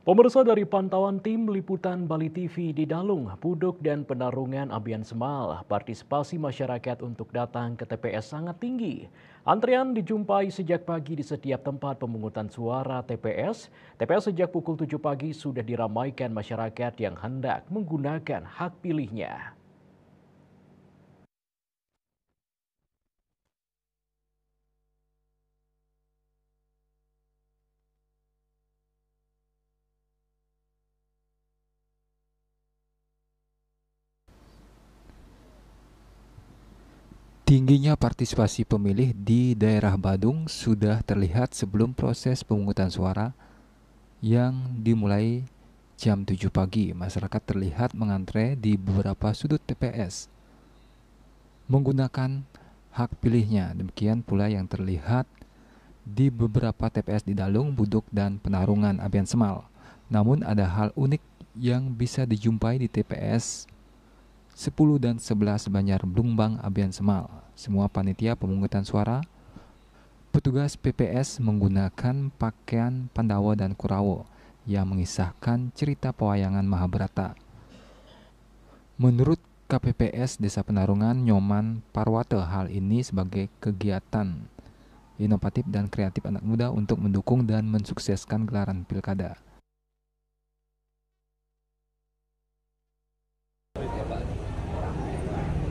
Pemirsa, dari pantauan tim liputan Bali TV di Dalung, Puduk dan Penarungan Ambian Semal, partisipasi masyarakat untuk datang ke TPS sangat tinggi. Antrian dijumpai sejak pagi di setiap tempat pemungutan suara TPS. TPS sejak pukul 7 pagi sudah diramaikan masyarakat yang hendak menggunakan hak pilihnya. Tingginya partisipasi pemilih di daerah Badung sudah terlihat sebelum proses pemungutan suara yang dimulai jam 7 pagi. Masyarakat terlihat mengantre di beberapa sudut TPS menggunakan hak pilihnya. Demikian pula yang terlihat di beberapa TPS di Dalung, Buduk, dan Penarungan Ambian Semal. Namun ada hal unik yang bisa dijumpai di TPS 10 dan 11 Banjar Blumbang Ambian Semal. Semua panitia pemungutan suara, petugas PPS menggunakan pakaian Pandawa dan Kurawa yang mengisahkan cerita pewayangan Mahabharata. Menurut KPPS Desa Penarungan Nyoman Parwata, hal ini sebagai kegiatan inovatif dan kreatif anak muda untuk mendukung dan mensukseskan gelaran pilkada.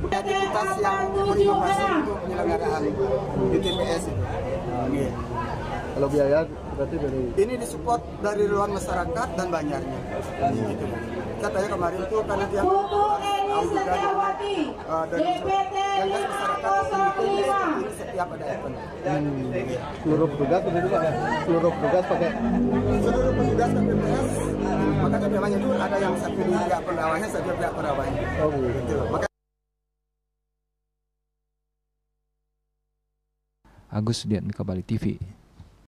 Aktivitas yang berinovasi untuk penyelenggaraan di TPS itu. Kalau biaya berarti dari ini disupport dari ruang masyarakat dan Banjarnya. Gitu. Katanya kemarin tuh karena dia tahu juga dari yang masyarakat ini setiap ada event. seluruh petugas itu juga ada. Seluruh petugas pakai Seluruh petugas KPPS, maka memangnya itu ada yang satu di pihak pendawanya, satu di pihak perawanya. oh gitu. Gitu. Maka Agus Sudiatmika, Bali TV.